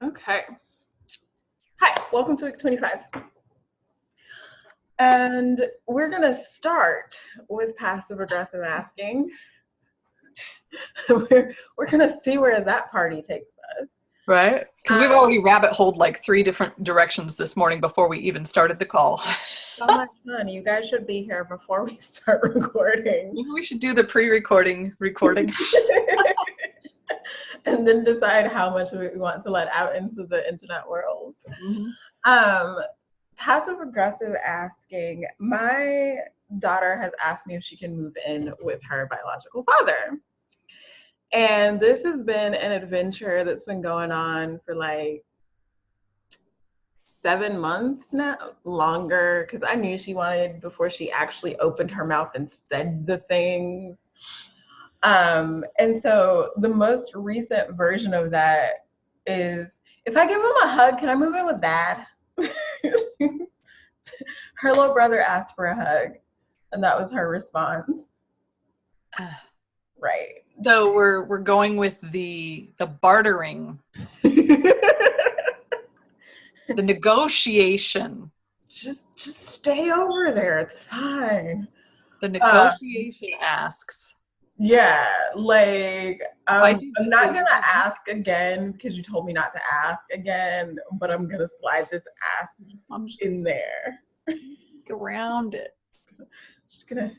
Okay. Hi, welcome to week 25. And we're going to start with passive aggressive asking. we're going to see where that party takes us. Right? Because we've already rabbit holed like 3 different directions this morning before we even started the call. So much fun. You guys should be here before we start recording. Maybe we should do the pre-recording recording. And then decide how much we want to let out into the internet world. Mm-hmm. Passive aggressive asking. My daughter has asked me if she can move in with her biological father. And this has been an adventure that's been going on for like 7 months now, longer, because I knew she wanted before she actually opened her mouth and said the things. And so the most recent version of that is, if I give him a hug, can I move in with dad? Her little brother asked for a hug, and that was her response. Right. So we're going with the bartering, the negotiation. Just stay over there. It's fine. The negotiation asks. Yeah, like I'm not gonna way. ask again because you told me not to ask again, but I'm gonna slide this ask in there. Around it. Just gonna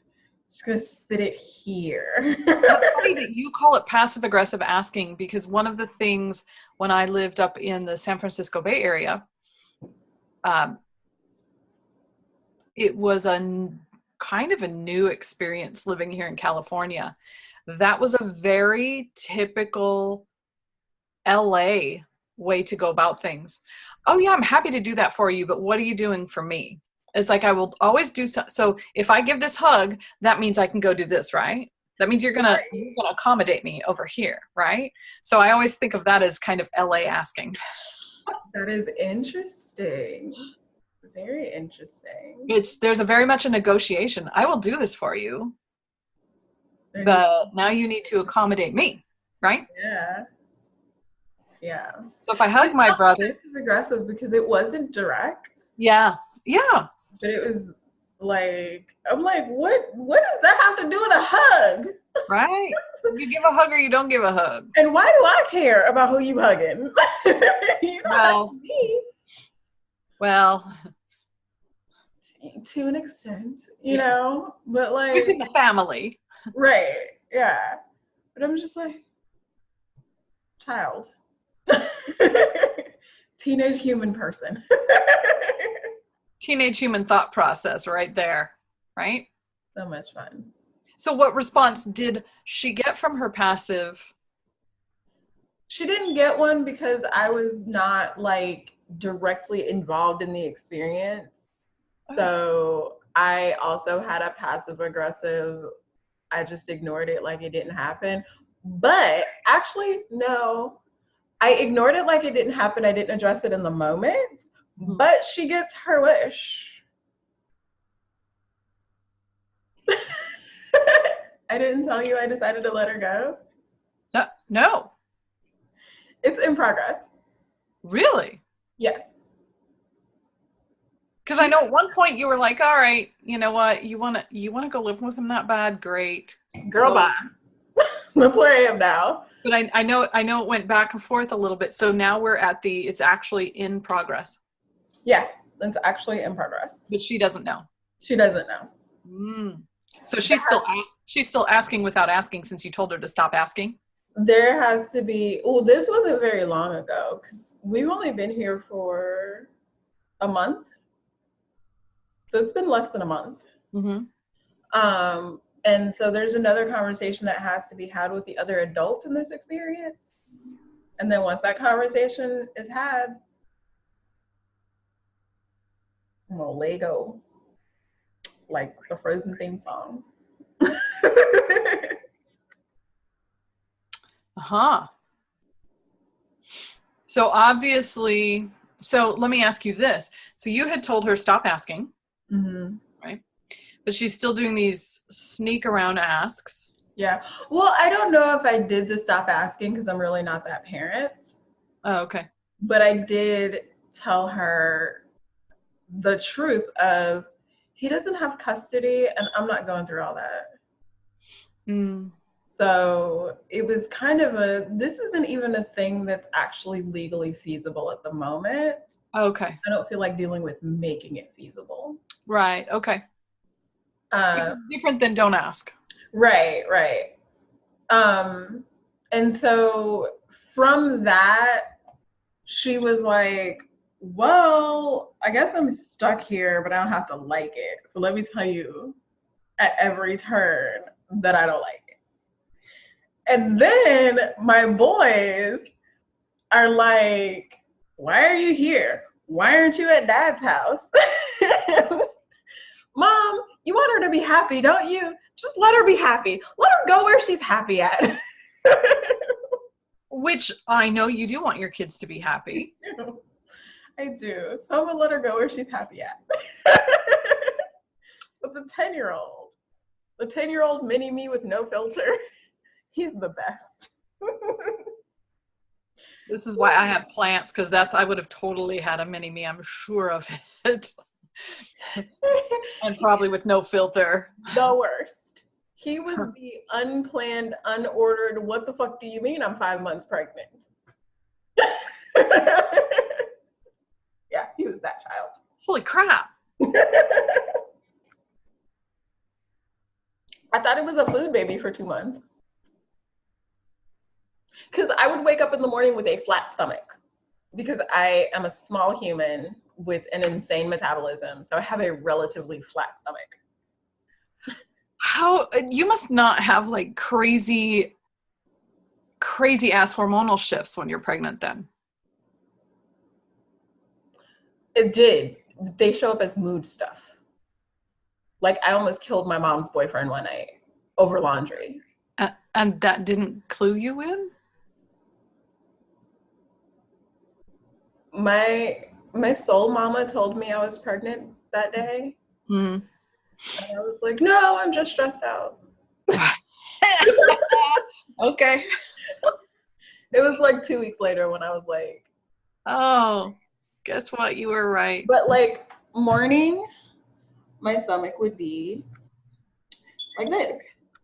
sit it here. That's funny that you call it passive aggressive asking, because one of the things when I lived up in the San Francisco Bay Area, it was a kind of a new experience living here in California. That was a very typical LA way to go about things. Oh yeah, I'm happy to do that for you, but what are you doing for me? It's like I will always do so if I give this hug, that means I can go do this, right? That means you're gonna accommodate me over here, right? So I always think of that as kind of LA asking. That is interesting. Very interesting. There's a very much a negotiation. I will do this for you, but now you need to accommodate me, right? Yeah. Yeah. So if I hug my brother, aggressive because it wasn't direct. yeah. But it was like, I'm like, what does that have to do with a hug? Right? You give a hug or you don't give a hug. And why do I care about who you hugging? You don't hug me. Well, to an extent, you know, but like within the family. Right. Yeah. But I'm just like, child. Teenage human person. Teenage human thought process right there, right? So much fun. So what response did she get from her passive? She didn't get one because I was not like directly involved in the experience. So I also had a passive aggressive, I just ignored it like it didn't happen. But actually, no, I ignored it like it didn't happen. I didn't address it in the moment, but she gets her wish. I didn't tell you I decided to let her go. No. It's in progress. Really? Yes. Because I know at one point you were like, all right, you know what? You want to go live with him that bad? Great. Girl, bye. That's where I am now. But I know it went back and forth a little bit. So now we're at it's actually in progress. Yeah, it's actually in progress. But she doesn't know. She doesn't know. So she's still asking without asking, since you told her to stop asking? There has to be, this wasn't very long ago because we've only been here for a month. So it's been less than a month. And so there's another conversation that has to be had with the other adults in this experience. And then once that conversation is had, well, Lego, like the Frozen theme song. So obviously, so let me ask you this. So you had told her stop asking, right? But she's still doing these sneak around asks. Yeah. Well, I don't know if I did the stop asking because I'm really not that parent. Oh, okay. But I did tell her the truth of he doesn't have custody and I'm not going through all that. Mm. So it was kind of this isn't even a thing that's actually legally feasible at the moment. Okay. I don't feel like dealing with making it feasible. Right. Okay. Which Uh, is different than don't ask. right, right. Um, and so from that, she was like, well, I guess I'm stuck here, but I don't have to like it. So let me tell you at every turn that I don't like it. And then my boys are like, why are you here? Why aren't you at dad's house? Mom, you want her to be happy, don't you? Just let her be happy. Let her go where she's happy at. Which I know you do want your kids to be happy. I do. Someone let her go where she's happy at. But the 10-year-old mini me with no filter, he's the best. This is why I have plants, because I would have totally had a mini me, I'm sure of it. And probably with no filter. The worst. He was the unplanned, unordered, what the fuck do you mean I'm 5 months pregnant? Yeah, he was that child. Holy crap. I thought it was a food baby for 2 months. Because I would wake up in the morning with a flat stomach because I am a small human with an insane metabolism. So I have a relatively flat stomach. How you must not have like crazy ass hormonal shifts when you're pregnant then. It did. They show up as mood stuff. Like I almost killed my mom's boyfriend one night over laundry. And that didn't clue you in? My soul mama told me I was pregnant that day. Mm. And I was like, no, I'm just stressed out. Okay. It was like 2 weeks later when I was like, oh, guess what? You were right. But like morning, my stomach would be like this.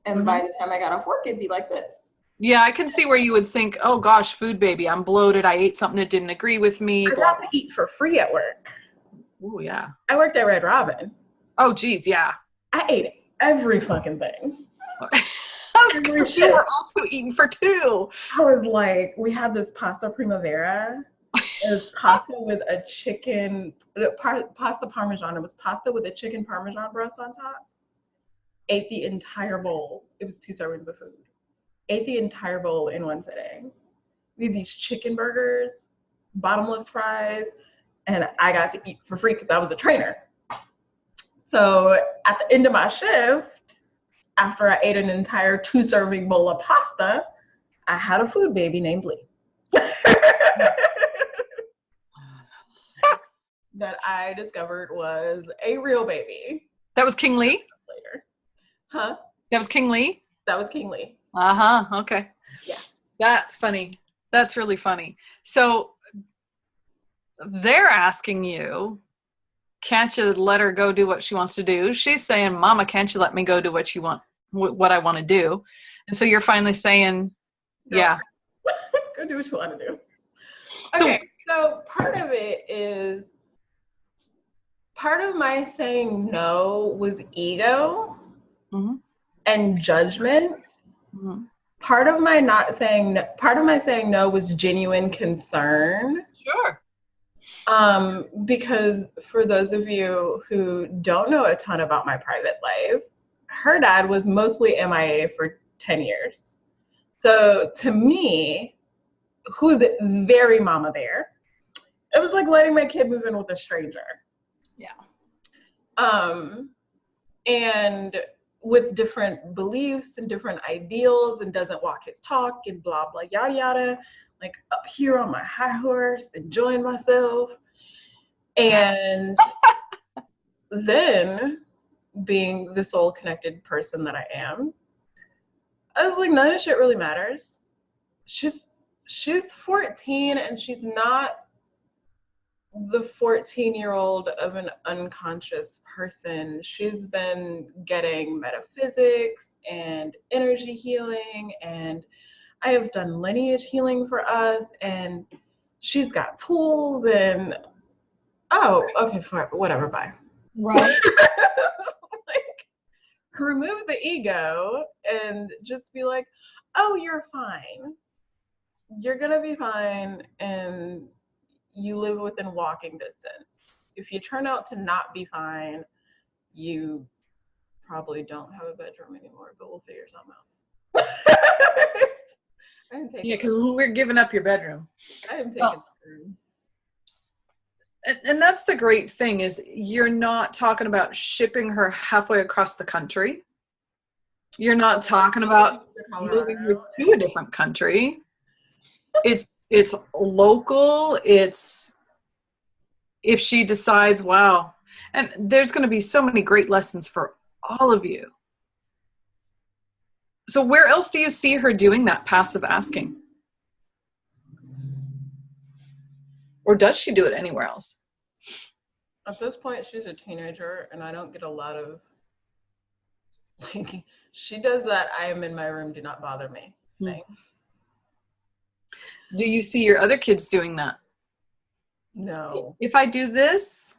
And by the time I got off work, it'd be like this. Yeah, I can see where you would think, oh gosh, food baby, I'm bloated. I ate something that didn't agree with me. I got to eat for free at work. Oh, yeah. I worked at Red Robin. Oh, geez, yeah. I ate every fucking thing. Because you were also eating for two. I was like, we had this pasta primavera. It was pasta with a chicken, pasta parmesan. It was pasta with a chicken parmesan breast on top. Ate the entire bowl. It was 2 servings of food. Ate the entire bowl in one sitting. We had these chicken burgers, bottomless fries, and I got to eat for free because I was a trainer. So at the end of my shift, after I ate an entire 2-serving bowl of pasta, I had a food baby named Lee. That I discovered was a real baby. That was King Lee? Later. Huh? That was King Lee? That was King Lee. Uh-huh. Okay. Yeah. That's funny. That's really funny. So they're asking you, can't you let her go do what she wants to do? She's saying, Mama, can't you let me go do what you want, what I want to do? And so you're finally saying, no. Yeah. Go do what you want to do. Okay. So part of it is, part of my saying no was ego and judgment. Part of my saying no was genuine concern. Sure. Because for those of you who don't know a ton about my private life, her dad was mostly MIA for 10 years. So to me, who's very mama bear, it was like letting my kid move in with a stranger. Yeah. And with different beliefs and different ideals and doesn't walk his talk and blah, blah, yada, yada. Like up here on my high horse, enjoying myself. And then being the soul connected person that I am, I was like, none of shit really matters. She's 14 and she's not the 14-year-old of an unconscious person. She's been getting metaphysics and energy healing, and I have done lineage healing for us, and she's got tools and okay, fine, whatever, bye. Right. Like, remove the ego and just be like, oh, you're fine. You're gonna be fine, and you live within walking distance. If you turn out to not be fine, you probably don't have a bedroom anymore, but we'll figure something out. Yeah, because we're giving up your bedroom. I am taking the room. And that's the great thing is you're not talking about shipping her halfway across the country. You're not talking about moving her to a different country. It's local. It's if she decides, wow. And there's going to be so many great lessons for all of you. So where else do you see her doing that passive asking? Or does she do it anywhere else? At this point, she's a teenager, and I don't get a lot of, like, she does that I am in my room, do not bother me thing. Do you see your other kids doing that? No. If I do this,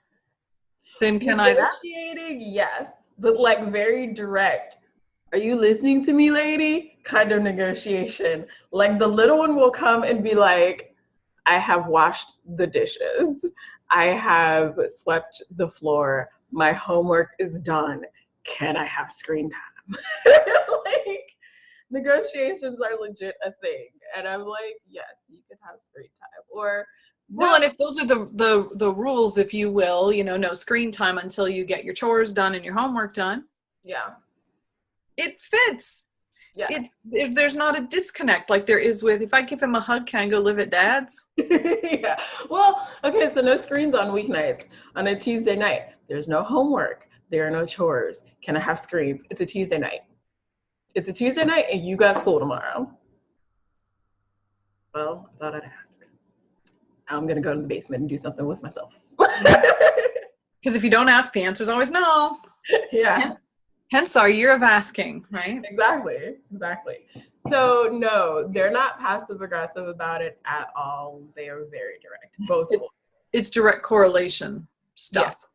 then can I? Negotiating, yes, but like very direct. Are you listening to me, lady? Kind of negotiation. Like the little one will come and be like, I have washed the dishes. I have swept the floor. My homework is done. Can I have screen time? Like, negotiations are legit a thing. And I'm like, yes, you can have screen time. Or no. Well, and if those are the rules, if you will, no screen time until you get your chores done and your homework done. Yeah. It fits. Yeah. There's not a disconnect like there is with, if I give him a hug, can I go live at dad's? Yeah. Well, okay, so no screens on weeknights. On a Tuesday night, there's no homework. There are no chores. Can I have screens? It's a Tuesday night. It's a Tuesday night and you got school tomorrow. Well, I thought I'd ask. I'm going to go to the basement and do something with myself. Because if you don't ask, the answer's always no. Yeah. Hence our year of asking, right? Exactly. So no, they're not passive aggressive about it at all. They are very direct. Both. It's direct correlation stuff.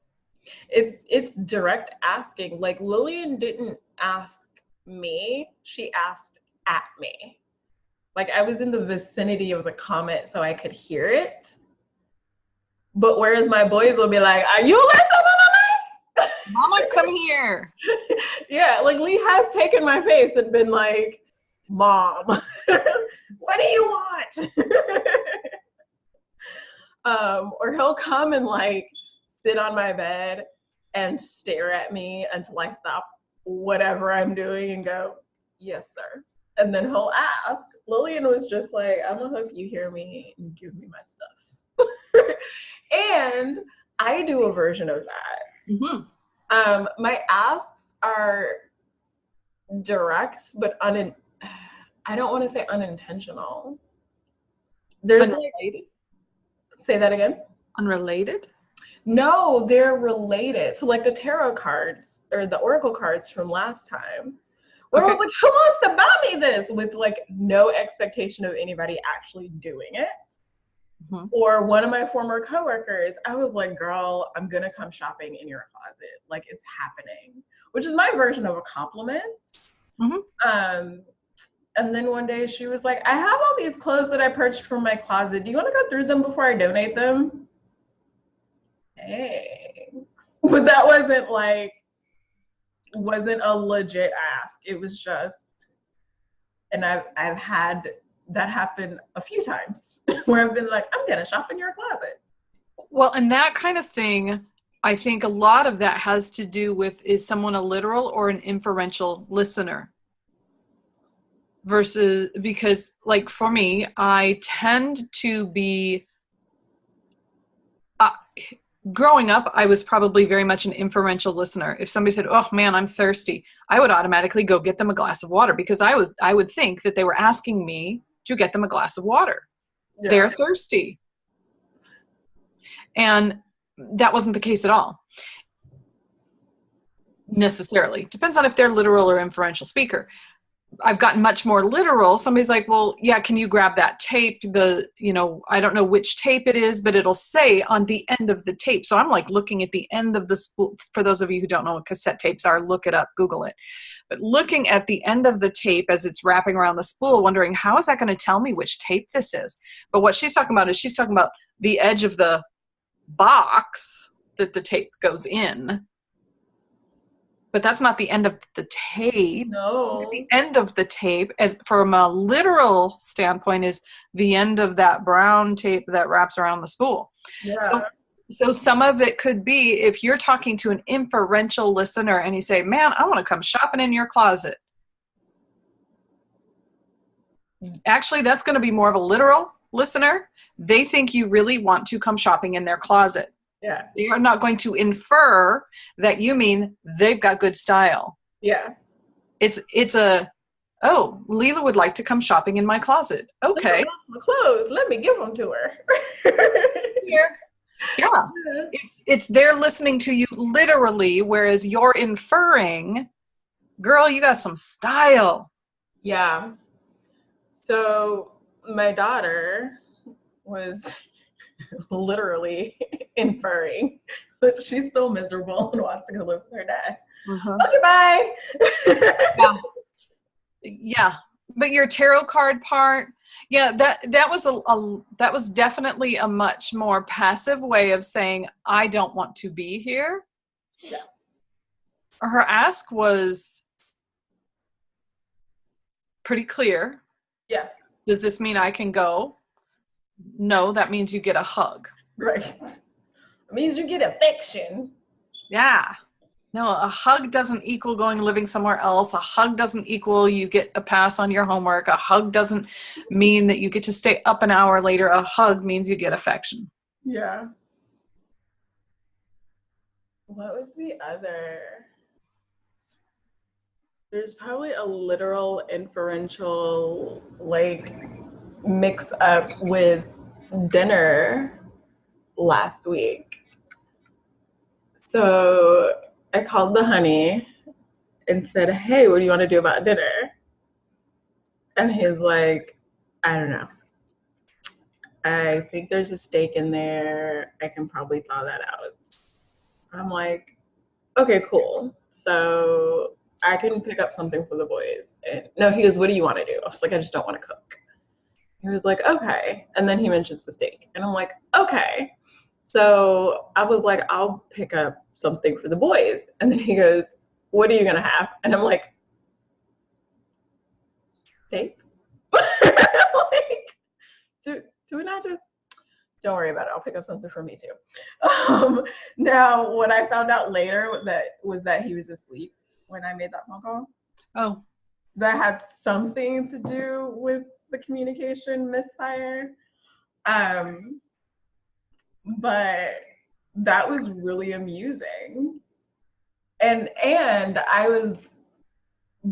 Yeah. It's direct asking. Like Lillian didn't ask me, she asked at me. Like I was in the vicinity of the comment so I could hear it. But whereas my boys will be like, are you listening to me? Mama, come here. Yeah, like Lee has taken my face and been like, Mom, what do you want? Or he'll come and like sit on my bed and stare at me until I stop whatever I'm doing and go, yes, sir. And then he'll ask. Lillian was just like, I'm gonna hope you hear me and give me my stuff. And I do a version of that. Mm-hmm. My asks are direct, but I don't want to say unintentional. There's unrelated? Say that again. Unrelated? No, they're related. So like the tarot cards or the oracle cards from last time. Where I was like, who wants to buy me this? With like no expectation of anybody actually doing it. Mm-hmm. Or one of my former coworkers, I was like, girl, I'm gonna come shopping in your closet. Like it's happening. Which is my version of a compliment. Mm-hmm. And then one day she was like, I have all these clothes that I purchased from my closet. Do you want to go through them before I donate them? Thanks. But that wasn't a legit ask. It was just, and I've had that happen a few times where I've been like, I'm gonna shop in your closet. Well, and that kind of thing, I think a lot of that has to do with, is someone a literal or an inferential listener? Versus, because like for me, I tend to be, growing up, I was probably very much an inferential listener. If somebody said, oh man, I'm thirsty, I would automatically go get them a glass of water because I would think that they were asking me to get them a glass of water. Yeah. They're thirsty. And that wasn't the case at all, necessarily. Depends on if they're literal or inferential speaker. I've gotten much more literal. Somebody's like, well, yeah, can you grab that tape? I don't know which tape it is, but it'll say on the end of the tape. So I'm like looking at the end of the spool. For those of you who don't know what cassette tapes are, look it up, Google it. But looking at the end of the tape as it's wrapping around the spool, wondering, how is that going to tell me which tape this is? But what she's talking about is she's talking about the edge of the box that the tape goes in. But that's not the end of the tape. No. The end of the tape, as from a literal standpoint, is the end of that brown tape that wraps around the spool. Yeah. So some of it could be if you're talking to an inferential listener and you say, man, I want to come shopping in your closet. Actually, that's going to be more of a literal listener. They think you really want to come shopping in their closet. Yeah. You're not going to infer that you mean they've got good style. Yeah. It's oh, Lila would like to come shopping in my closet. Okay. My clothes. Let me give them to her. Here. Yeah. It's they're listening to you literally, whereas you're inferring, girl, you got some style. Yeah. So my daughter was literally inferring that she's still miserable and wants to go live with her dad. Okay, bye. Yeah. Yeah. But your tarot card part, yeah, that was definitely a much more passive way of saying, I don't want to be here. Yeah. Her ask was pretty clear. Yeah. Does this mean I can go? No, that means you get a hug. Right. It means you get affection. Yeah. No, a hug doesn't equal going living somewhere else. A hug doesn't equal you get a pass on your homework. A hug doesn't mean that you get to stay up an hour later. A hug means you get affection. Yeah. What was the other? There's probably a literal inferential mix up with dinner last week. So I called the honey and said, hey, what do you want to do about dinner? And he's like, I don't know. I think there's a steak in there. I can probably thaw that out. I'm like, okay, cool. So I can pick up something for the boys. And no, he goes, what do you want to do? I was like, I just don't want to cook. He was like, okay. And then he mentions the steak. And I'm like, okay. So I was like, I'll pick up something for the boys. And then he goes, what are you going to have? And I'm like, steak? Do we not just, don't worry about it. I'll pick up something for me too. Now, what I found out later was that he was asleep when I made that phone call. Oh. That had something to do with the communication misfire. But that was really amusing. And I was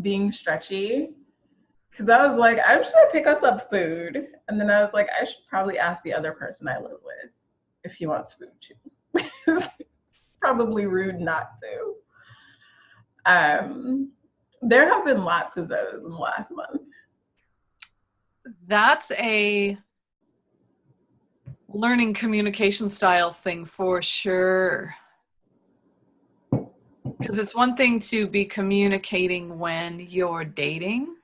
being stretchy because I was like, I'm just gonna pick us up food. And then I was like, I should probably ask the other person I live with if he wants food too. It's probably rude not to. There have been lots of those in the last month. That's a learning communication styles thing for sure. Because it's one thing to be communicating when you're dating,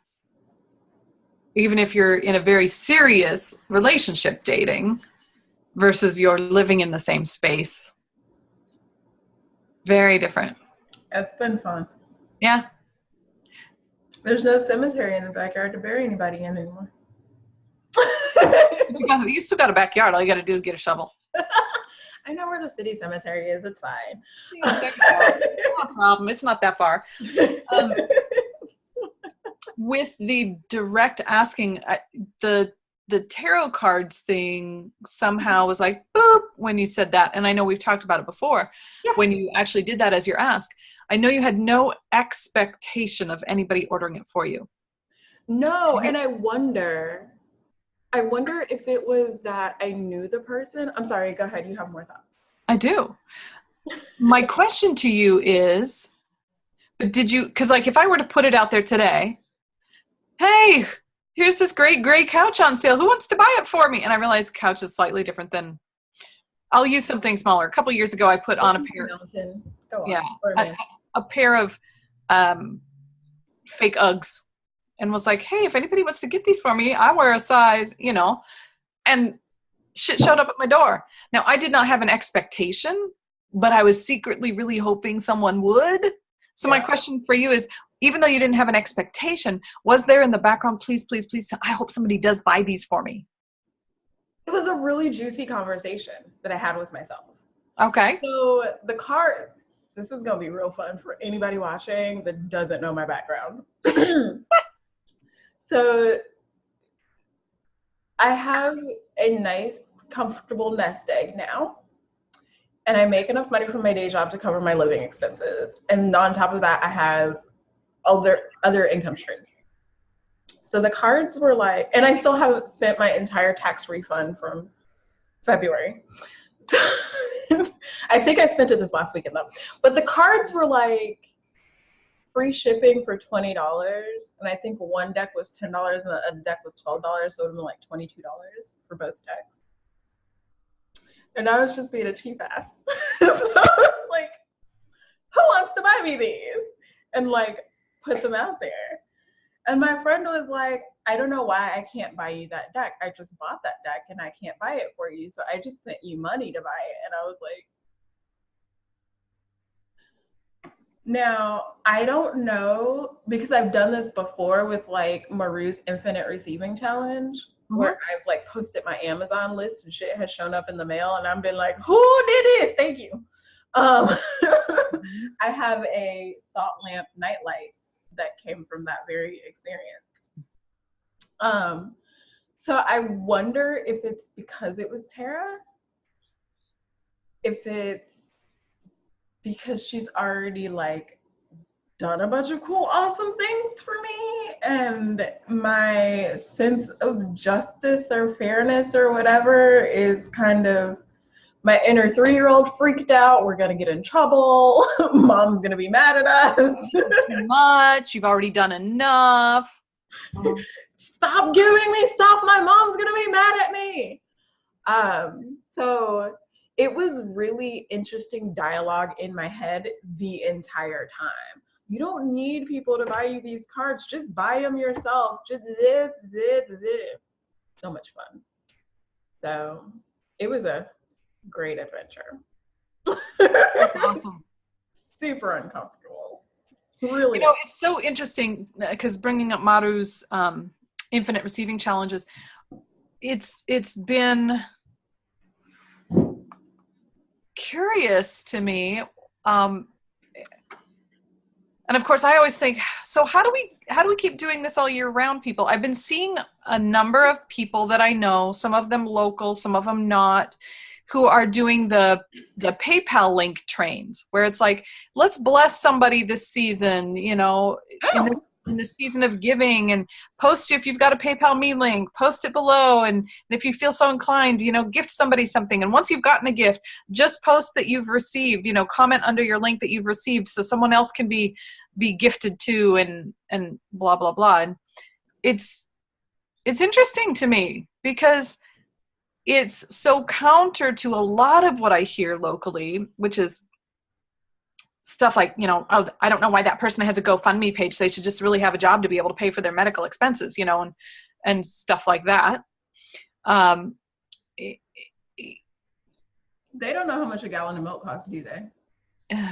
even if you're in a very serious relationship dating, versus you're living in the same space. Very different. It's been fun. Yeah. There's no cemetery in the backyard to bury anybody in anymore. You still got a backyard. All you got to do is get a shovel. I know where the city cemetery is. It's fine. It's not a problem. It's not that far. With the direct asking, the tarot cards thing somehow was like, boop, when you said that. And I know we've talked about it before. Yeah. When you actually did that as your ask. I know you had no expectation of anybody ordering it for you. No, and I wonder I wonder if it was that I knew the person. I'm sorry, go ahead. You have more thoughts. I do. My question to you is, but did you, because like if I were to put it out there today, hey, here's this great gray couch on sale. Who wants to buy it for me? And I realized couch is slightly different than, I'll use something smaller. A couple of years ago, I put on a pair, Mountain. Go yeah, on. Or a man. a pair of fake Uggs and was like, hey, if anybody wants to get these for me, I wear a size, you know, and shit showed up at my door. Now, I did not have an expectation, but I was secretly really hoping someone would. So my question for you is, even though you didn't have an expectation, was there in the background, please, please, please, I hope somebody does buy these for me? It was a really juicy conversation that I had with myself. Okay. So the card, this is going to be real fun for anybody watching that doesn't know my background. So I have a nice, comfortable nest egg now. And I make enough money from my day job to cover my living expenses. And on top of that, I have other income streams. So the cards were like, and I still haven't spent my entire tax refund from February. So I think I spent it this last weekend though. But the cards were like free shipping for $20. And I think one deck was $10 and a deck was $12. So it would have been like $22 for both decks. And I was just being a cheap ass. So I was like, who wants to buy me these? And like put them out there. And my friend was like, I don't know why I can't buy you that deck. I just bought that deck and I can't buy it for you. So I just sent you money to buy it. And I was like, now I don't know, because I've done this before with like Maru's Infinite Receiving Challenge, where I've like posted my Amazon list and shit has shown up in the mail and I've been like, who did this? Thank you. I have a salt lamp nightlight that came from that very experience. So I wonder if it's because it was Tara, if it's because she's already like done a bunch of cool, awesome things for me, and my sense of justice or fairness or whatever is kind of, my inner 3-year-old freaked out. We're gonna get in trouble. Mom's gonna be mad at us. Too much. You've already done enough. Stop giving me stuff. My mom's gonna be mad at me. So it was really interesting dialogue in my head the entire time. You don't need people to buy you these cards. Just buy them yourself. Just live. So much fun. So it was a great adventure. That's awesome. Super uncomfortable. Really. You know, it's so interesting because bringing up Maru's Infinite Receiving Challenges, it's been curious to me. And of course, I always think, so how do we keep doing this all year round, people? I've been seeing a number of people that I know, some of them local, some of them not, who are doing the PayPal link trains, where it's like, let's bless somebody this season, you know, in the season of giving, and post, if you've got a PayPal me link, post it below. And if you feel so inclined, you know, gift somebody something. And once you've gotten a gift, just post that you've received, you know, comment under your link that you've received so someone else can be gifted to, and blah, blah, blah. And it's interesting to me because it's so counter to a lot of what I hear locally, which is stuff like, you know, oh, I don't know why that person has a GoFundMe page. They should just really have a job to be able to pay for their medical expenses, you know, and stuff like that. They don't know how much a gallon of milk costs, do they?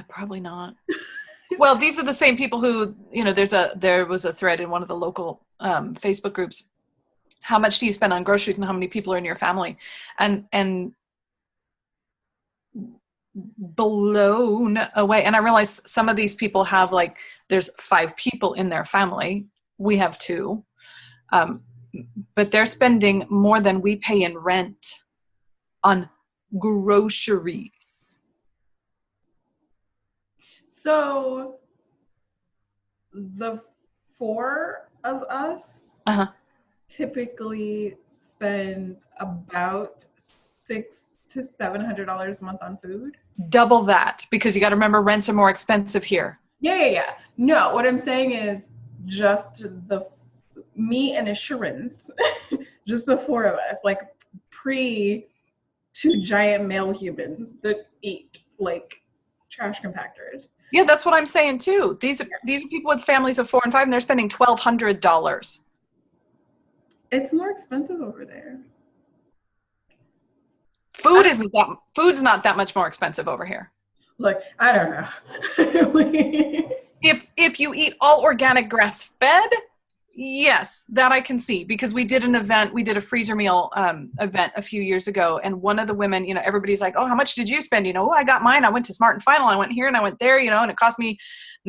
Probably not. Well, these are the same people who, you know, there was a thread in one of the local Facebook groups. How much do you spend on groceries and how many people are in your family? And blown away. And I realize some of these people have, like, there's 5 people in their family. We have 2. But they're spending more than we pay in rent on groceries. So the 4 of us typically spends about $600 to $700 a month on food. Double that, because you got to remember rents are more expensive here. Yeah. No, what I'm saying is just me and Assurance, just the four of us, like pre two giant male humans that eat like trash compactors. Yeah, that's what I'm saying too. These are people with families of 4 and 5, and they're spending $1,200. It's more expensive over there. Food's not that much more expensive over here. Look, I don't know. If you eat all organic grass fed, yes, that I can see, because we did a freezer meal event a few years ago, and one of the women, everybody's like, oh, how much did you spend? I got mine. I went to Smart and Final. I went here and I went there, and it cost me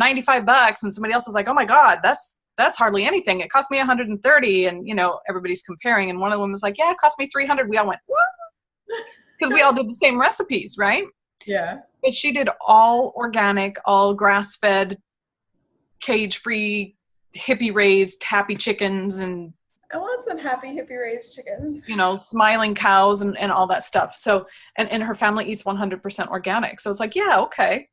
$95. And somebody else is like, oh my God, that's hardly anything. It cost me $130. And, everybody's comparing. And one of them was like, yeah, it cost me $300. We all went, what? Because we all did the same recipes, right? Yeah. But she did all organic, all grass fed, cage free, hippie raised happy chickens, and I want some happy hippie raised chickens. Smiling cows and all that stuff. So, and her family eats 100% organic. So it's like, yeah, okay.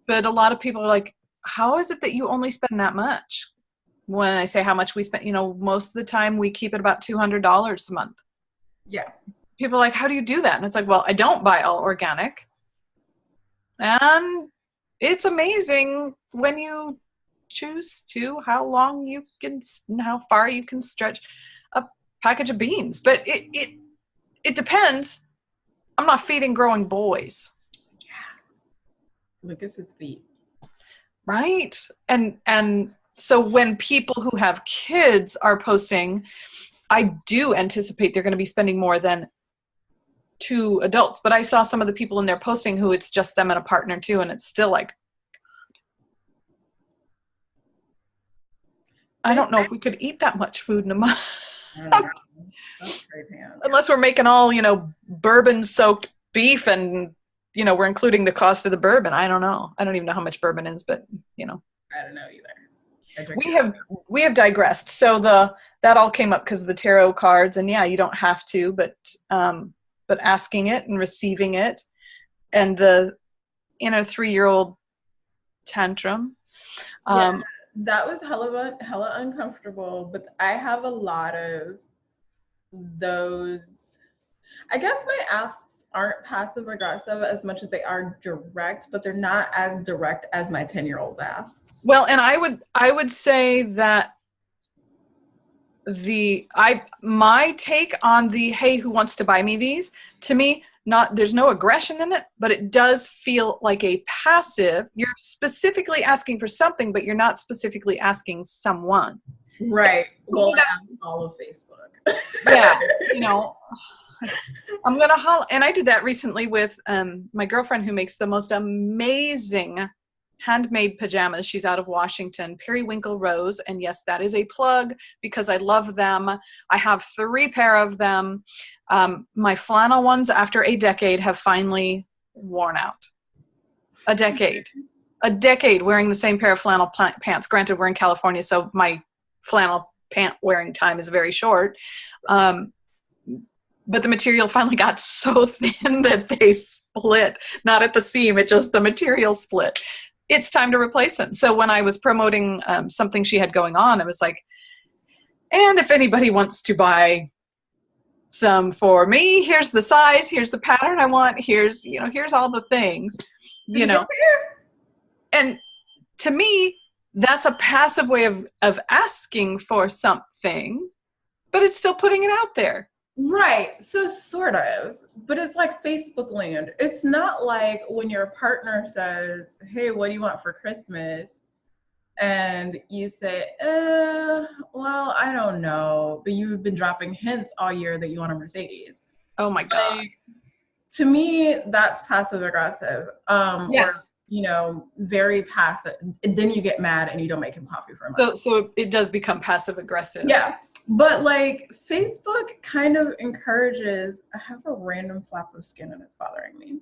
But a lot of people are like, how is it that you only spend that much? When I say how much we spend, most of the time we keep it about $200 a month. Yeah. People are like, how do you do that? And it's like, well, I don't buy all organic. And it's amazing when you choose to how far you can stretch a package of beans. But it depends. I'm not feeding growing boys. Yeah. Lucas's feet. Right. And so when people who have kids are posting, I do anticipate they're going to be spending more than 2 adults. But I saw some of the people in there posting who it's just them and a partner too, and it's still like, I don't know if we could eat that much food in a month. That's great, man. Unless we're making all, bourbon soaked beef and, we're including the cost of the bourbon. I don't know. I don't even know how much bourbon is, but I don't know either. We have digressed. So that all came up because of the tarot cards, and yeah, you don't have to, but asking it and receiving it, and the inner 3-year-old tantrum. Yeah, that was hella uncomfortable, but I have a lot of those. I guess my asks aren't passive aggressive as much as they are direct, but they're not as direct as my 10-year-old's asks. Well, and I would say that my take on the, hey, who wants to buy me these, to me, there's no aggression in it, but it does feel like a passive. You're specifically asking for something, but you're not specifically asking someone. Right. Well, all of Facebook. Yeah. I'm going to holler. And I did that recently with my girlfriend who makes the most amazing handmade pajamas. She's out of Washington, Periwinkle Rose. And yes, that is a plug because I love them. I have 3 pair of them. My flannel ones, after a decade, have finally worn out. A decade wearing the same pair of flannel pants. Granted, we're in California, so my flannel pant wearing time is very short. But the material finally got so thin that they split, not at the seam, the material split. It's time to replace them. So when I was promoting something she had going on, I was like, and if anybody wants to buy some for me, here's the size, here's the pattern I want, here's all the things, And to me, that's a passive way of asking for something, but it's still putting it out there. Right. So sort of, but it's like Facebook land. It's not like when your partner says, hey, what do you want for Christmas? And you say, well, I don't know, but you've been dropping hints all year that you want a Mercedes. Oh my God. To me, that's passive aggressive. Yes. Or, very passive. And then you get mad and you don't make him coffee for a month. So it does become passive aggressive. Yeah. But Facebook kind of encourages, I have a random flap of skin and it's bothering me.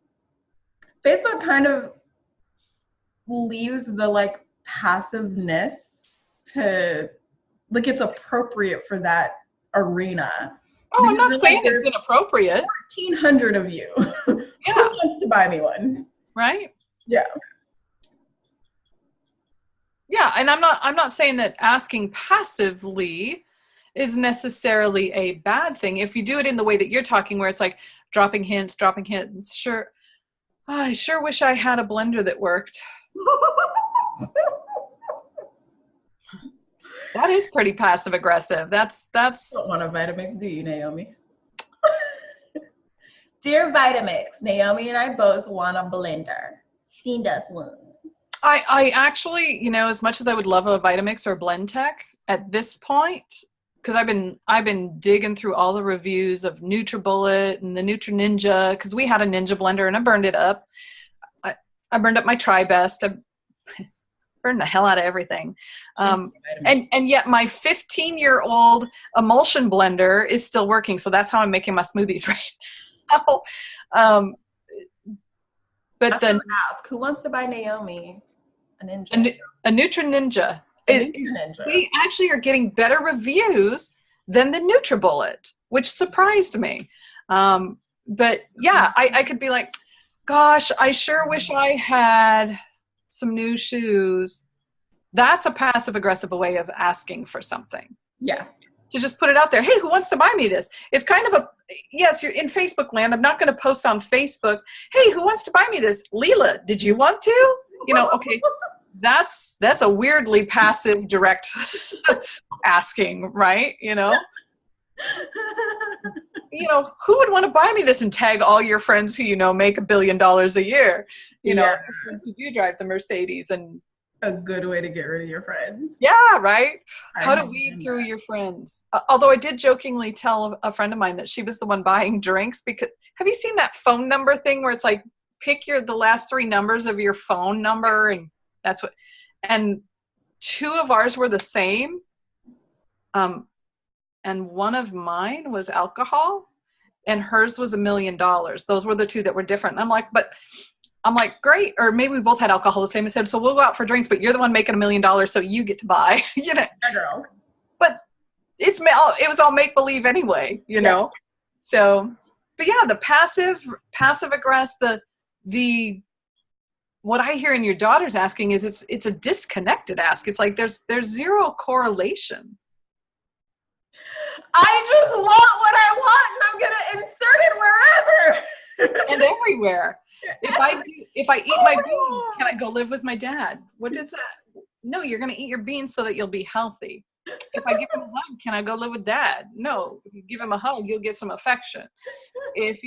Facebook kind of leaves the passiveness to, it's appropriate for that arena. Oh, I'm Because not they're saying like, it's there's inappropriate. 1,400 of you. Who Yeah. wants to buy me one? Right. Yeah. Yeah, and I'm not saying that asking passively is necessarily a bad thing. If you do it in the way that you're talking, where it's like dropping hints, sure. I sure wish I had a blender that worked. That is pretty passive aggressive. That's Don't want a Vitamix, do you, Naomi? Dear Vitamix, Naomi and I both want a blender. Send us one. I actually, as much as I would love a Vitamix or Blendtec at this point, because I've been digging through all the reviews of NutriBullet and the Ninja, because we had a Ninja blender and I burned it up. I burned up my TriBest. I burned the hell out of everything. And yet my 15-year-old emulsion blender is still working. So that's how I'm making my smoothies right now. But then ask, who wants to buy Naomi a Ninja? A Ninja. They actually are getting better reviews than the NutriBullet, which surprised me. But yeah, I could be like, gosh, I sure wish I had some new shoes. That's a passive aggressive way of asking for something. Yeah. To just put it out there. Hey, who wants to buy me this? It's kind of yes, you're in Facebook land. I'm not going to post on Facebook. Hey, who wants to buy me this? Lila, did you want to? Okay. That's a weirdly passive direct asking, right? Who would want to buy me this and tag all your friends who make $1 billion a year? Friends who do drive the Mercedes. And a good way to get rid of your friends. Yeah, right. How to weed through your friends. Although I did jokingly tell a friend of mine that she was the one buying drinks, because have you seen that phone number thing where it's like pick the last 3 numbers of your phone number, and that's what. And 2 of ours were the same. And one of mine was alcohol, and hers was $1 million. Those were the 2 that were different. And I'm like, great. Or maybe we both had alcohol the same. I said, so we'll go out for drinks, but you're the one making $1 million, so you get to buy. Yeah, girl. But it was all make believe anyway, know. So, but yeah, the passive aggressive, the what I hear in your daughter's asking is it's a disconnected ask. It's like there's 0 correlation. I just want what I want, and I'm gonna insert it wherever and everywhere. If I eat my beans, can I go live with my dad? What is that? No, you're going to eat your beans so that you'll be healthy. If I give him a hug, can I go live with dad? No, if you give him a hug, you'll get some affection. And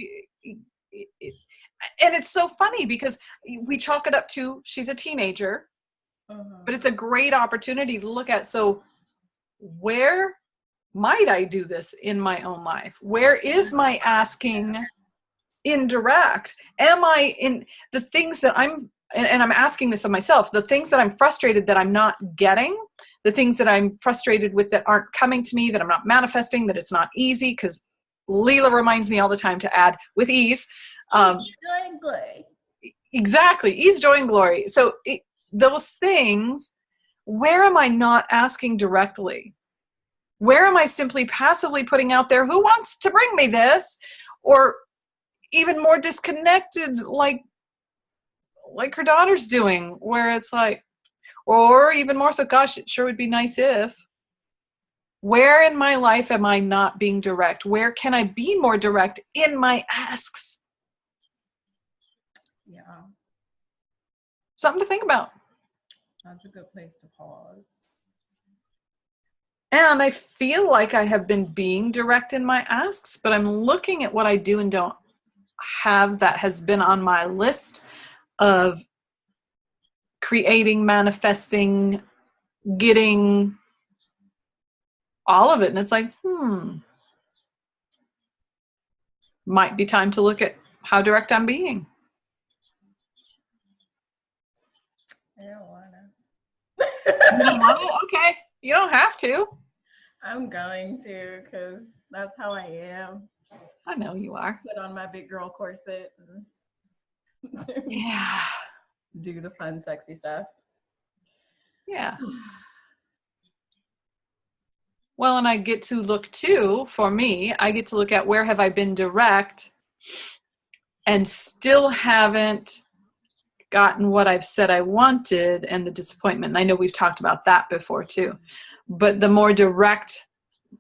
it's so funny because we chalk it up to she's a teenager, but it's a great opportunity to look at. So where might I do this in my own life? Where is my asking indirect? Am I in the things that I'm asking this of myself, the things that I'm frustrated that I'm not getting, the things that I'm frustrated with that aren't coming to me, that I'm not manifesting, that it's not easy, because Lila reminds me all the time to add with ease. Joy and glory. Exactly. Ease, joy, and glory. So those things, where am I not asking directly? Where am I simply passively putting out there, who wants to bring me this? Or even more disconnected, like her daughter's doing, where it's like, or even more so, gosh, it sure would be nice if. Where in my life am I not being direct? Where can I be more direct in my asks? Yeah. Something to think about. That's a good place to pause. And I feel like I have been being direct in my asks, but I'm looking at what I do and don't have that has been on my list of creating, manifesting, getting all of it. And it's like, might be time to look at how direct I'm being. I don't wanna. You don't want to? Okay. You don't have to. I'm going to, because that's how I am. I know you are. Put on my big girl corset and yeah. Do the fun, sexy stuff. Yeah. Well, and I get to look too, for me, I get to look at where have I been direct and still haven't gotten what I've said I wanted, and the disappointment. And I know we've talked about that before too. But the more direct,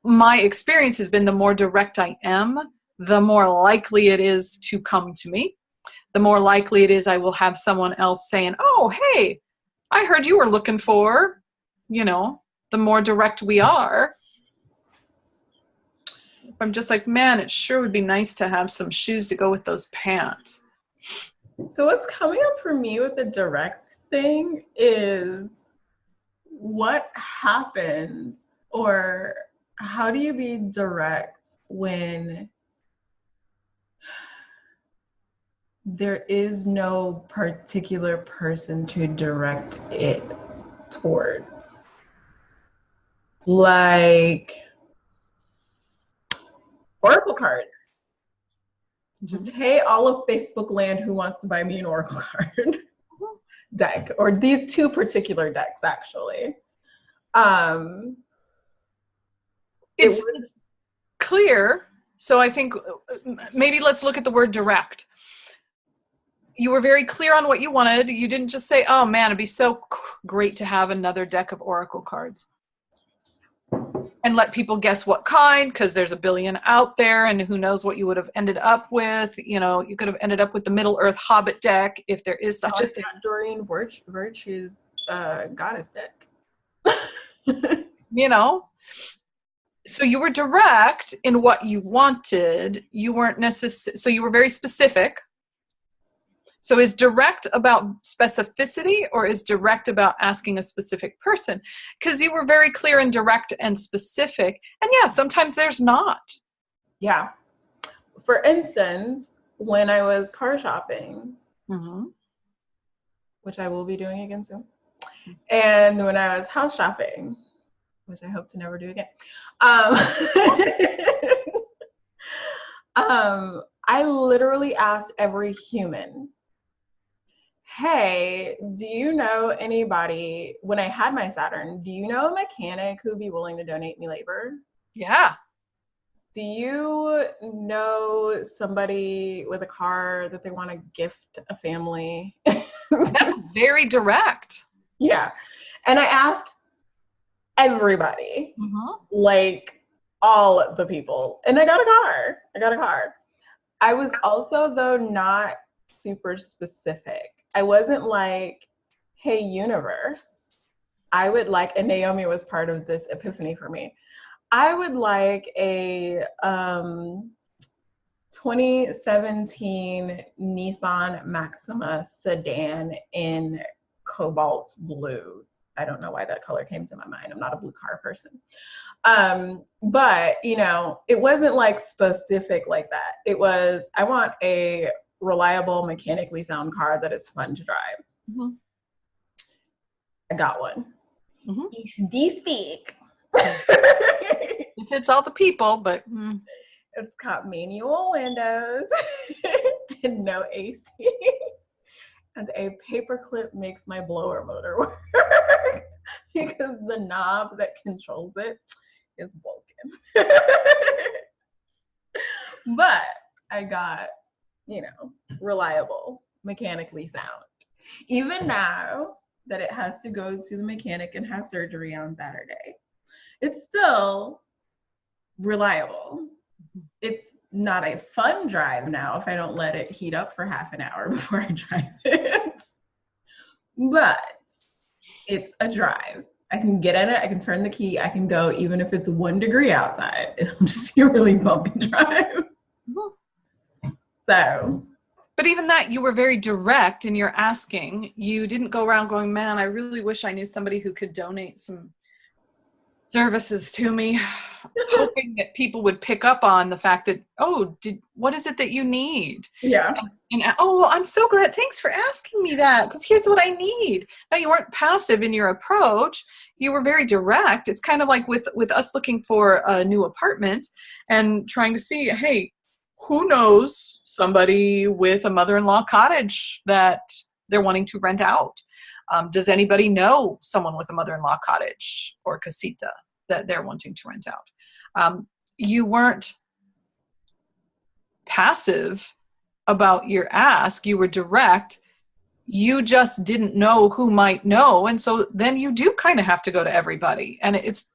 my experience has been, the more direct I am, the more likely it is to come to me. The more likely it is I will have someone else saying, oh, hey, I heard you were looking for, the more direct we are. If I'm just like, man, it sure would be nice to have some shoes to go with those pants. So what's coming up for me with the direct thing is what happens, or how do you be direct when there is no particular person to direct it towards? Like Oracle cards. Just, hey, all of Facebook land, who wants to buy me an Oracle card deck? Or these two particular decks, actually. It's clear. So I think maybe let's look at the word direct. You were very clear on what you wanted. You didn't just say, oh man, it'd be so great to have another deck of Oracle cards. And let people guess what kind, because there's a billion out there, and who knows what you would have ended up with. You could have ended up with the Middle Earth Hobbit deck, if there is such a thing. Doreen Virtue's goddess deck. So you were direct in what you wanted. You weren't necessarily, so you were very specific. So is direct about specificity, or is direct about asking a specific person? Because you were very clear and direct and specific. And yeah, sometimes there's not. Yeah. For instance, when I was car shopping, which I will be doing again soon, and when I was house shopping, which I hope to never do again, I literally asked every human, hey, do you know anybody, when I had my Saturn, do you know a mechanic who'd be willing to donate me labor? Yeah. Do you know somebody with a car that they want to gift a family? That's very direct. Yeah. And I asked everybody, like all the people, and I got a car. I was also, though, not super specific. I wasn't like, hey, universe, I would like, and Naomi was part of this epiphany for me, I would like a 2017 Nissan Maxima sedan in cobalt blue. I don't know why that color came to my mind. I'm not a blue car person. But, it wasn't like specific like that. It was, I want a reliable, mechanically sound car that is fun to drive. I got one. It's this big. It fits all the people, but it's got manual windows and no AC. And a paperclip makes my blower motor work because the knob that controls it is broken. But I got, reliable, mechanically sound. Even now that it has to go to the mechanic and have surgery on Saturday, it's still reliable. It's not a fun drive now if I don't let it heat up for half an hour before I drive it. But it's a drive. I can get in it, I can turn the key, I can go even if it's 1 degree outside. It'll just be a really bumpy drive. So. But even that, you were very direct in your asking. You didn't go around going, man, I really wish I knew somebody who could donate some services to me, hoping that people would pick up on the fact that, what is it that you need? Yeah. And well, I'm so glad. Thanks for asking me that, because here's what I need. No, you weren't passive in your approach. You were very direct. It's kind of like with us looking for a new apartment and trying to see, hey, who knows somebody with a mother-in-law cottage that they're wanting to rent out? Does anybody know someone with a mother-in-law cottage or casita that they're wanting to rent out. You weren't passive about your ask. You were direct. You just didn't know who might know. And so then you do kind of have to go to everybody. And it's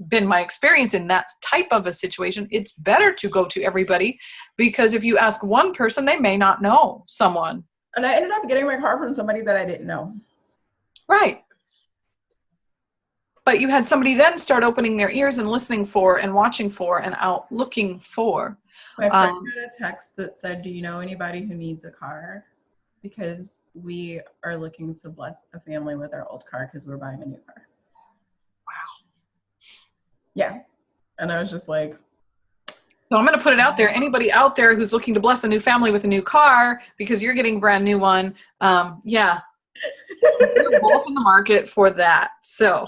been my experience in that type of a situation. It's better to go to everybody, because if you ask one person, they may not know someone. And I ended up getting my car from somebody that I didn't know. Right. But you had somebody then start opening their ears and listening for and watching for and out looking for. My friend got a text that said, do you know anybody who needs a car? Because we are looking to bless a family with our old car because we're buying a new car. Wow. Yeah. And I was just like. So I'm going to put it out there. Anybody out there who's looking to bless a new family with a new car because you're getting a brand new one. Yeah. We're both in the market for that. So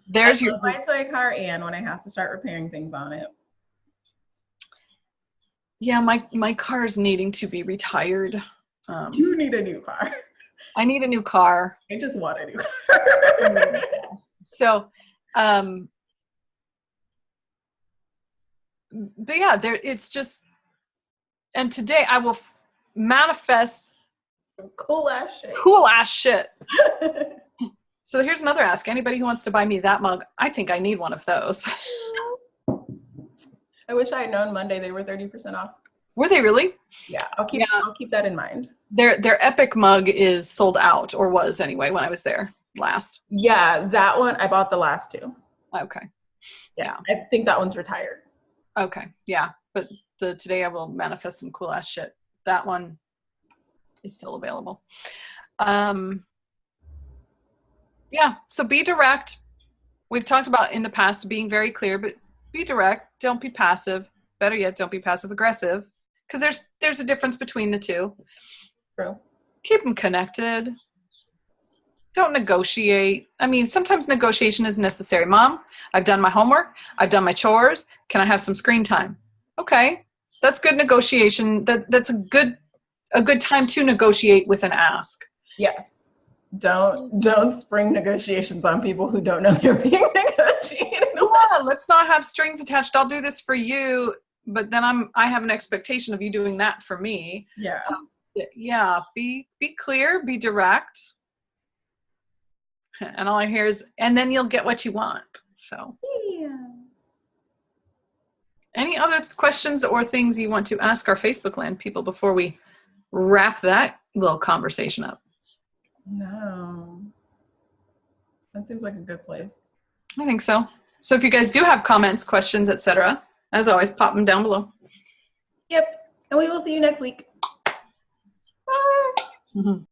there's your. I love my toy car, and when I have to start repairing things on it. Yeah, my car is needing to be retired. You need a new car. I need a new car. I just want a new car. So, but yeah, it's just, and today I will manifest some cool ass shit. So here's another ask. Anybody who wants to buy me that mug, I think I need one of those. I wish I had known Monday they were 30% off. Were they really? Yeah, I'll keep that in mind. Their epic mug is sold out, or was anyway when I was there last. Yeah, that one I bought the last two. Okay. Yeah, I think that one's retired. Okay. Yeah, but today I will manifest some cool ass shit. That one is still available. Yeah, so be direct. We've talked about in the past being very clear, but be direct. Don't be passive. Better yet, don't be passive aggressive, because there's a difference between the two. True. Keep them connected. Don't negotiate. I mean, sometimes negotiation is necessary. Mom, I've done my homework. I've done my chores. Can I have some screen time? Okay, that's good negotiation. That's a good time to negotiate with an ask. Yes. Don't spring negotiations on people who don't know they're being negotiated. Yeah, let's not have strings attached. I'll do this for you, but then I have an expectation of you doing that for me. Yeah. Yeah. Be clear. Be direct. And all I hear is, and then you'll get what you want. So. Yeah. Any other questions or things you want to ask our Facebook land people before we wrap that little conversation up? No. That seems like a good place. I think so. So if you guys do have comments, questions, etc., as always, pop them down below. Yep. And we will see you next week. Bye. Mm-hmm.